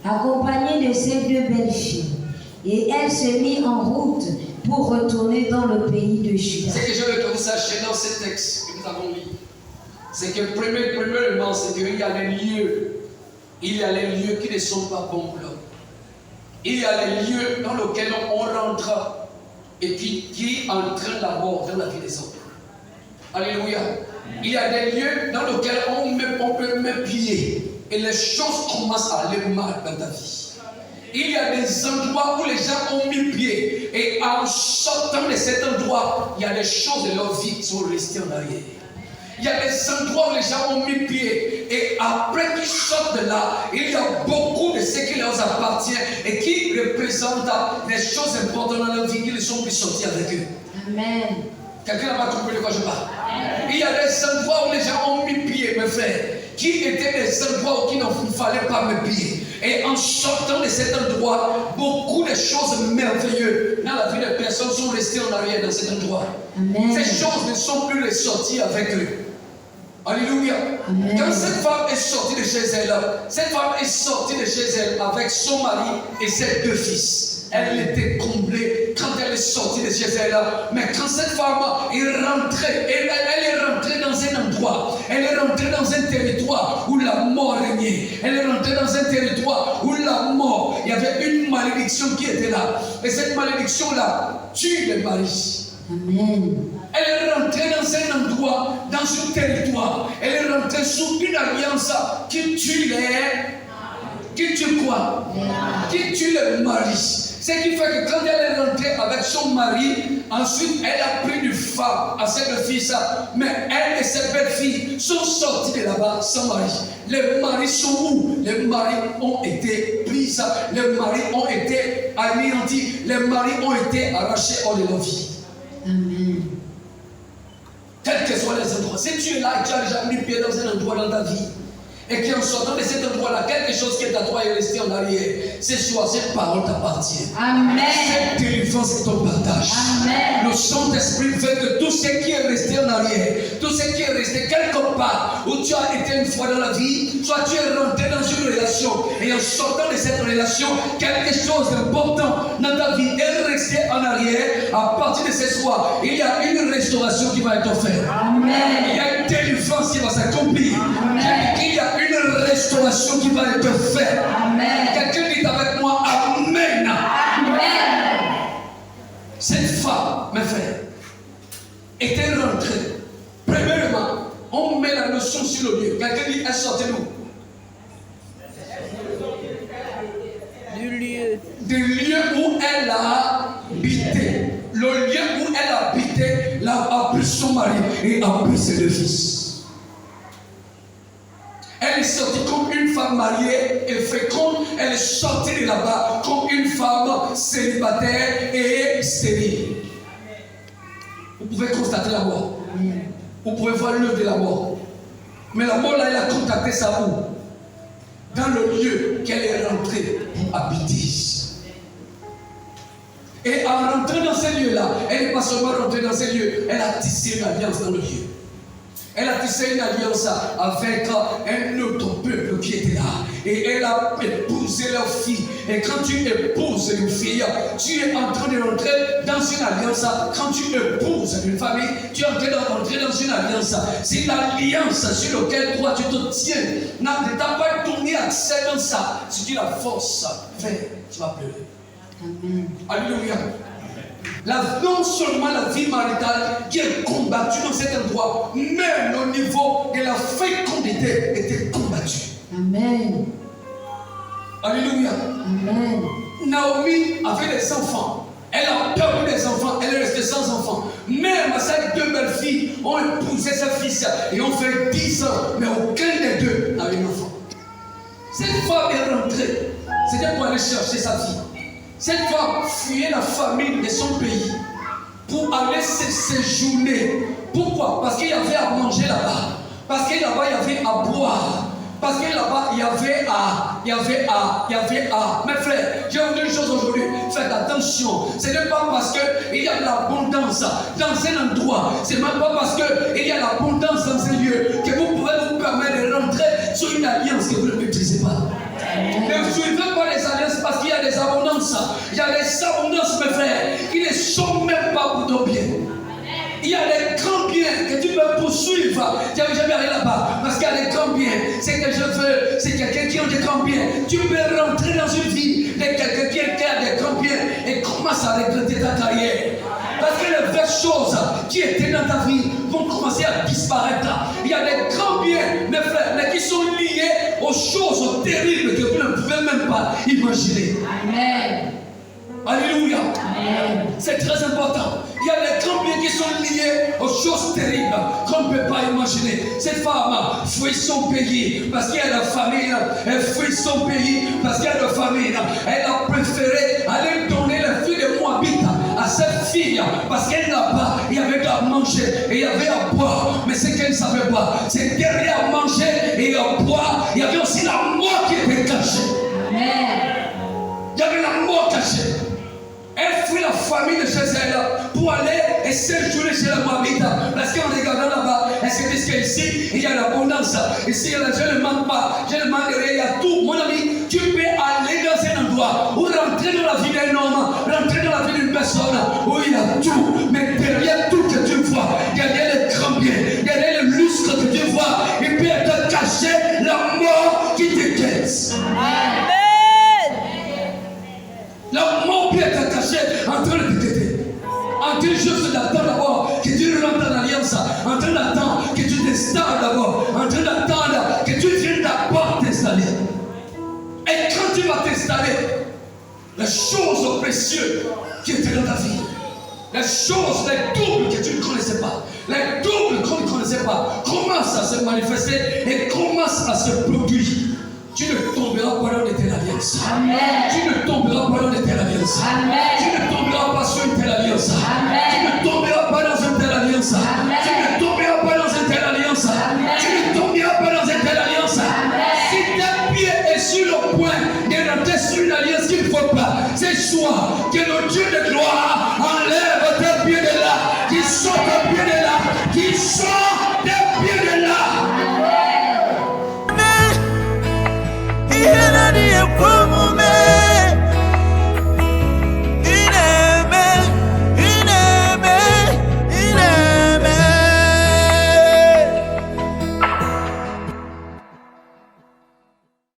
accompagnée de ses 2 belles filles. Et elle se mit en route pour retourner dans le pays de Juda. Ce que je veux que vous sachiez dans ce texte que nous avons lu, c'est que premièrement, c'est qu'il y a les lieux. Il y a les lieux qui ne sont pas bons pour l'homme. Il y a les lieux dans lesquels on rentre et qui entraînent la mort dans la vie des autres. Alléluia. Il y a des lieux dans lesquels on peut mettre pied et les choses commencent à aller mal dans ta vie. Il y a des endroits où les gens ont mis pied et en sortant de cet endroit, il y a des choses de leur vie qui sont restées en arrière. Il y a des endroits où les gens ont mis pied et après qu'ils sortent de là, il y a beaucoup de ce qui leur appartient et qui représentent des choses importantes dans leur vie qui ne sont plus sortis avec eux. Amen. Quelqu'un n'a pas compris de quoi je parle? Il y a des endroits où les gens ont mis pied, mes frères, qui étaient des endroits où il ne fallait pas mettre pied. Et en sortant de cet endroit, beaucoup de choses merveilleuses dans la vie des personnes sont restées en arrière dans cet endroit. Amen. Ces choses ne sont plus ressorties avec eux. Alléluia. Amen. Quand cette femme est sortie de chez elle, cette femme est sortie de chez elle avec son mari et ses 2 fils. Elle était comblée quand elle est sortie de chez elle. Mais quand cette femme est rentrée, elle est rentrée dans un endroit, elle est rentrée dans un territoire où la mort régnait. Elle est rentrée dans un territoire où la mort, il y avait une malédiction qui était là. Et cette malédiction-là tue les maris. Amen. Elle est rentrée dans un endroit, dans un territoire. Elle est rentrée sous une alliance qui tue qui tue quoi? Qui tue les maris. Ce qui fait que quand elle est rentrée avec son mari, ensuite elle a pris une femme à ses 2 fils, mais elle et ses belles filles sont sorties de là-bas sans mari. Les maris sont où? Les maris ont été pris, les maris ont été anéantis, les maris ont été arrachés hors de leur vie. Amen. Quels que soient les endroits, si tu es là et tu as déjà mis pied dans un endroit dans ta vie, et qu'en sortant de cet endroit-là, quelque chose qui est à toi est resté en arrière, ce soir, cette parole t'appartient. Amen. Cette délivrance est ton partage. Amen. Le Saint-Esprit fait que tout ce qui est resté en arrière, tout ce qui est resté quelque part où tu as été une fois dans la vie, soit tu es rentré dans une relation, et en sortant de cette relation, quelque chose d'important dans ta vie est resté en arrière. À partir de ce soir, il y a une restauration qui va être offerte. Amen. Il y a une délivrance qui va s'accomplir. Il y a une restauration qui va être faite. Amen. Quelqu'un dit avec moi Amen. Amen. Cette femme, mes frères, était rentrée. Premièrement, on met la notion sur le lieu. Quelqu'un dit sortez-nous. Du lieu. Du lieu où elle a habité. Le lieu où elle a habité, là a pris son mari et a pris ses 2 fils. Elle est sortie comme une femme mariée et féconde. Elle est sortie de là-bas comme une femme célibataire et stérile. Vous pouvez constater la mort. Vous pouvez voir l'œuvre de la mort. Mais la mort là, elle a contacté sa où? Dans le lieu qu'elle est rentrée pour habiter. Et en rentrant dans ces lieux-là, elle n'est pas seulement rentrée dans ces lieux, elle a tissé une alliance dans le lieu. Elle a tissé une alliance avec un autre peuple qui était là. Et elle a épousé leur fille. Et quand tu épouses une fille, tu es en train de rentrer dans une alliance. Quand tu épouses une famille, tu es en train de rentrer dans une alliance. C'est l'alliance sur laquelle toi tu te tiens. Ne t'as pas tourné accès dans ça. Si tu la forces, tu vas pleurer. Amen. Alléluia. Non seulement la vie maritale qui est combattue dans cet endroit, même au niveau de la fécondité était combattue. Amen. Alléluia. Amen. Naomi avait des enfants. Elle a perdu des enfants. Elle est restée sans enfants. Même ses 2 belles filles ont épousé ses fils et ont fait 10 ans. Mais aucun des 2 n'avait un enfant. Cette femme est rentrée. C'était pour aller chercher sa fille. Cette femme fuyait la famine de son pays pour aller se séjourner. Pourquoi? Parce qu'il y avait à manger là-bas. Parce que là-bas, il y avait à boire. Parce que là-bas, il y avait à. Mes frères, j'ai entendu une chose aujourd'hui. Faites attention. Ce n'est pas parce qu'il y a de l'abondance dans un endroit. Ce n'est même pas parce qu'il y a de l'abondance dans un lieu que vous pouvez vous permettre de rentrer sur une alliance que vous ne maîtrisez pas. Ne suivez pas les alliances parce qu'il y a des abondances. Il y a des abondances, mes frères, qui ne sont même pas pour ton bien. Il y a des grands biens que tu peux poursuivre. Tu n'avais jamais allé là-bas. Parce qu'il y a des grands biens. C'est que je veux, c'est quelqu'un qui a des grands biens. Tu peux rentrer dans une vie de quelqu'un qui a des grands biens et commence à regretter ta carrière. Parce que les vraies choses qui étaient dans ta vie vont commencer à disparaître. Il y a des grands biens, mes frères, mais qui sont liés aux choses terribles que vous ne pouvez même pas imaginer. Amen. Alléluia. Amen. C'est très important. Il y a des grands biens qui sont liés aux choses terribles qu'on ne peut pas imaginer. Cette femme fuit son pays parce qu'il y a la famine. Elle fuit son pays parce qu'il y a la famine. Elle a préféré aller donner la fille de Moabite à cette fille parce qu'elle n'a pas, il y avait à manger et il y avait à boire. Mais ce qu'elle ne savait pas, c'est derrière à manger et à boire, il y avait aussi la mort qui était cachée. Amen. Il y avait la mort cachée. Elle fuit la famille de chez elle pour aller et séjourner chez la Moabite. Parce qu'en regardant là-bas, elle se dit qu'ici, il y a l'abondance. Ici, je ne manque pas. Je ne manque rien. Il y a tout. Mon ami, tu peux aller dans un endroit ou rentrer dans la vie d'un homme, rentrer dans la vie d'une personne où il y a tout. Mais derrière tout que tu vois, derrière les grands biens, derrière le lustre que tu vois, il peut être caché la mort qui te guette. Amen. La mort peut être cachée en train de te guetter. En train juste d'attendre d'abord que tu rentres en alliance. En train d'attendre que tu t'installes d'abord. En train d'attendre que tu viennes d'abord t'installer. Et quand tu vas t'installer, les choses précieuses qui étaient dans ta vie, les choses, les doubles que tu ne connaissais pas, les doubles qu'on ne connaissait pas, commencent à se manifester et commencent à se produire. Tu ne tomberas pas dans une telle alliance. Amen. Tu ne tomberas pas dans une telle alliance. Amen. Tu ne tomberas pas sur une telle alliance. Amen. Tu ne tomberas pas dans une telle alliance. Amen. Tu ne tomberas pas dans une telle alliance. Amen. Tu ne tomberas pas dans une telle alliance. Amen. Si tes pied est sur le point de rentrer sur une alliance qu'il ne faut pas, c'est soit que le Dieu de gloire enlève tes pieds de là, qu'il sorte tes pieds